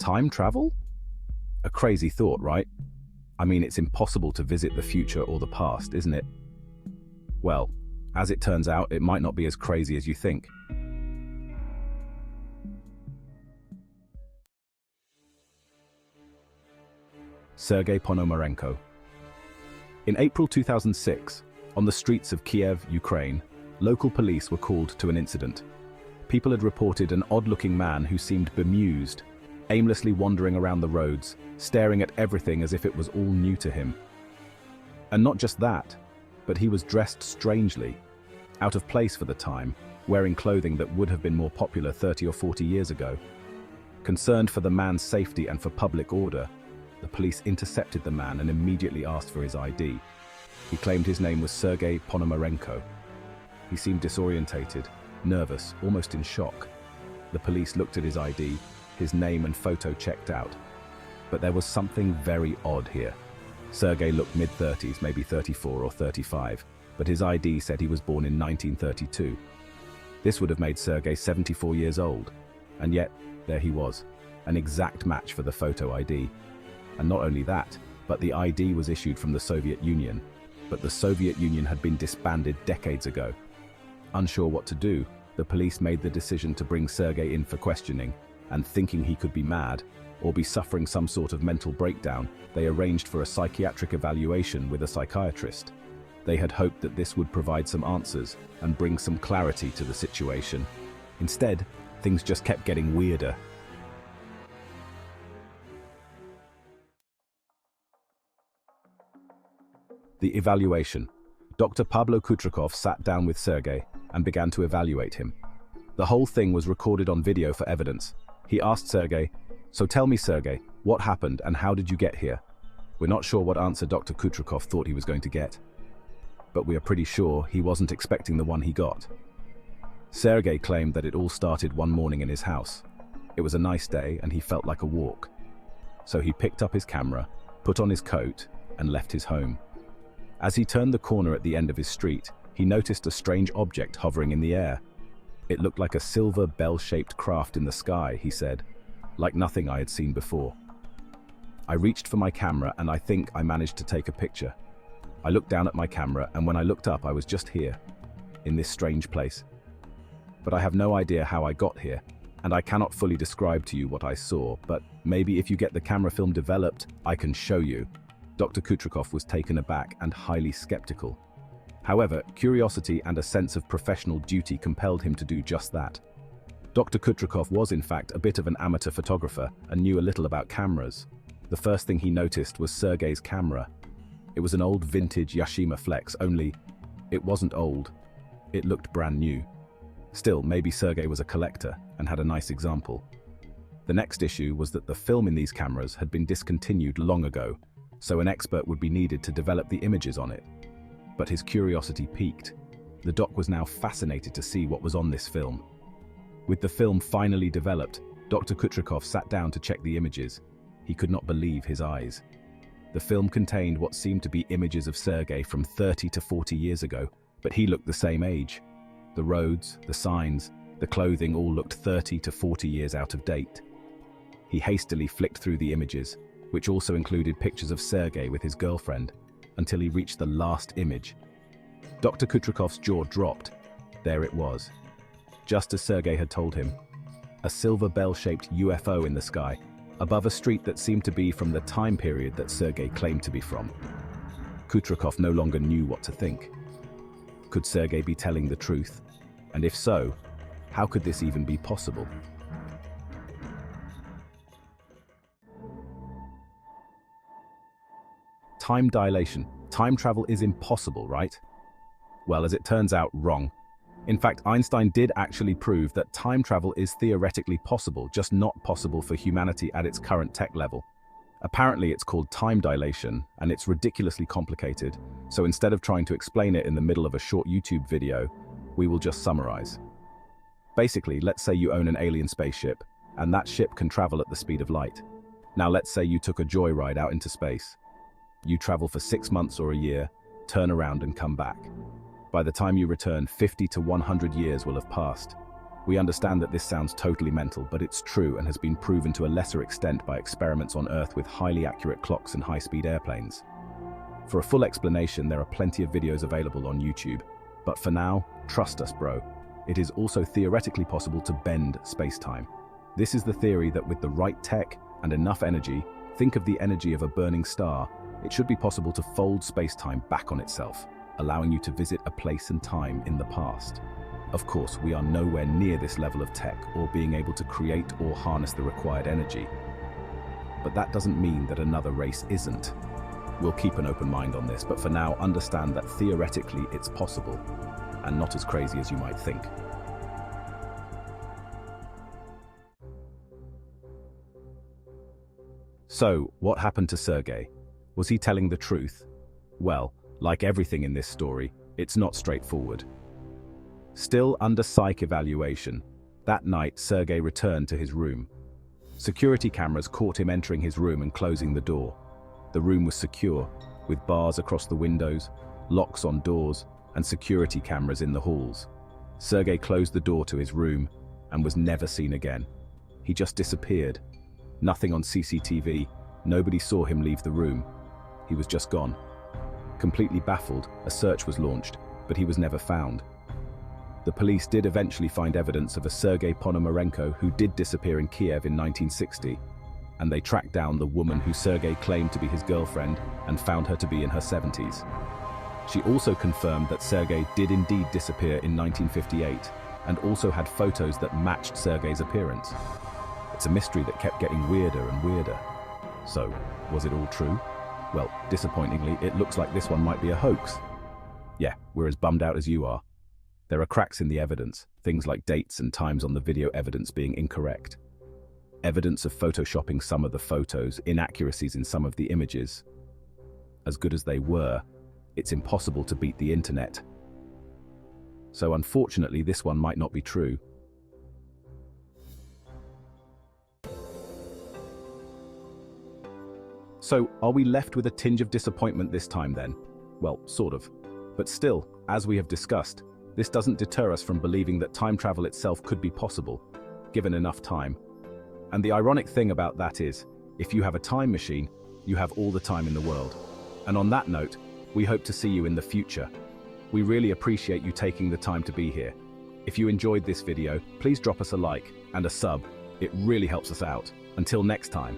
Time travel? A crazy thought, right? I mean, it's impossible to visit the future or the past, isn't it? Well, as it turns out, it might not be as crazy as you think. Sergei Ponomarenko. In April 2006, on the streets of Kyiv, Ukraine, local police were called to an incident. People had reported an odd-looking man who seemed bemused, aimlessly wandering around the roads, staring at everything as if it was all new to him. And not just that, but he was dressed strangely, out of place for the time, wearing clothing that would have been more popular 30 or 40 years ago. Concerned for the man's safety and for public order, the police intercepted the man and immediately asked for his ID. He claimed his name was Sergei Ponomarenko. He seemed disorientated, nervous, almost in shock. The police looked at his ID, his name and photo checked out. But there was something very odd here. Sergei looked mid-30s, maybe 34 or 35, but his ID said he was born in 1932. This would have made Sergei 74 years old, and yet there he was, an exact match for the photo ID. And not only that, but the ID was issued from the Soviet Union, but the Soviet Union had been disbanded decades ago. Unsure what to do, the police made the decision to bring Sergei in for questioning, and thinking he could be mad, or be suffering some sort of mental breakdown, they arranged for a psychiatric evaluation with a psychiatrist. They had hoped that this would provide some answers and bring some clarity to the situation. Instead, things just kept getting weirder. The evaluation. Dr. Pablo Kutrikov sat down with Sergei and began to evaluate him. The whole thing was recorded on video for evidence. He asked Sergei, "So tell me, Sergei, what happened and how did you get here?" We're not sure what answer Dr. Kutrikov thought he was going to get, but we are pretty sure he wasn't expecting the one he got. Sergei claimed that it all started one morning in his house. It was a nice day and he felt like a walk. So he picked up his camera, put on his coat, and left his home. As he turned the corner at the end of his street, he noticed a strange object hovering in the air. It looked like a silver bell-shaped craft in the sky, he said, like nothing I had seen before. I reached for my camera and I think I managed to take a picture. I looked down at my camera and when I looked up I was just here, in this strange place. But I have no idea how I got here, and I cannot fully describe to you what I saw, but maybe if you get the camera film developed, I can show you. Dr. Kutrikov was taken aback and highly skeptical. However, curiosity and a sense of professional duty compelled him to do just that. Dr. Kutrikov was in fact a bit of an amateur photographer and knew a little about cameras. The first thing he noticed was Sergei's camera. It was an old vintage Yashica Flex, only it wasn't old. It looked brand new. Still, maybe Sergei was a collector and had a nice example. The next issue was that the film in these cameras had been discontinued long ago, so an expert would be needed to develop the images on it. But his curiosity piqued. The doc was now fascinated to see what was on this film. With the film finally developed, Dr. Kutrikov sat down to check the images. He could not believe his eyes. The film contained what seemed to be images of Sergei from 30 to 40 years ago, but he looked the same age. The roads, the signs, the clothing all looked 30 to 40 years out of date. He hastily flicked through the images, which also included pictures of Sergei with his girlfriend, until he reached the last image. Dr. Kutrikov's jaw dropped. There it was. Just as Sergei had told him. A silver bell-shaped UFO in the sky, above a street that seemed to be from the time period that Sergei claimed to be from. Kutrikov no longer knew what to think. Could Sergei be telling the truth? And if so, how could this even be possible? Time dilation. Time travel is impossible, right? Well, as it turns out, wrong. In fact, Einstein did actually prove that time travel is theoretically possible, just not possible for humanity at its current tech level. Apparently it's called time dilation, and it's ridiculously complicated, so instead of trying to explain it in the middle of a short YouTube video, we will just summarize. Basically, let's say you own an alien spaceship, and that ship can travel at the speed of light. Now let's say you took a joyride out into space. You travel for 6 months or a year, turn around and come back. By the time you return, 50 to 100 years will have passed. We understand that this sounds totally mental, but it's true and has been proven to a lesser extent by experiments on Earth with highly accurate clocks and high-speed airplanes. For a full explanation, there are plenty of videos available on YouTube. But for now, trust us, bro. It is also theoretically possible to bend space-time. This is the theory that with the right tech and enough energy, think of the energy of a burning star, it should be possible to fold space-time back on itself, allowing you to visit a place and time in the past. Of course, we are nowhere near this level of tech or being able to create or harness the required energy. But that doesn't mean that another race isn't. We'll keep an open mind on this, but for now, understand that theoretically it's possible, and not as crazy as you might think. So, what happened to Sergei? Was he telling the truth? Well, like everything in this story, it's not straightforward. Still under psych evaluation, that night Sergei returned to his room. Security cameras caught him entering his room and closing the door. The room was secure, with bars across the windows, locks on doors, and security cameras in the halls. Sergei closed the door to his room and was never seen again. He just disappeared. Nothing on CCTV, nobody saw him leave the room. He was just gone. Completely baffled, a search was launched, but he was never found. The police did eventually find evidence of a Sergei Ponomarenko who did disappear in Kyiv in 1960, and they tracked down the woman who Sergei claimed to be his girlfriend and found her to be in her 70s. She also confirmed that Sergei did indeed disappear in 1958 and also had photos that matched Sergei's appearance. It's a mystery that kept getting weirder and weirder. So, was it all true? Well, disappointingly, it looks like this one might be a hoax. Yeah, we're as bummed out as you are. There are cracks in the evidence, things like dates and times on the video evidence being incorrect. Evidence of photoshopping some of the photos, inaccuracies in some of the images. As good as they were, it's impossible to beat the internet. So unfortunately, this one might not be true. So, are we left with a tinge of disappointment this time then? Well, sort of. But still, as we have discussed, this doesn't deter us from believing that time travel itself could be possible, given enough time. And the ironic thing about that is, if you have a time machine, you have all the time in the world. And on that note, we hope to see you in the future. We really appreciate you taking the time to be here. If you enjoyed this video, please drop us a like and a sub. It really helps us out. Until next time.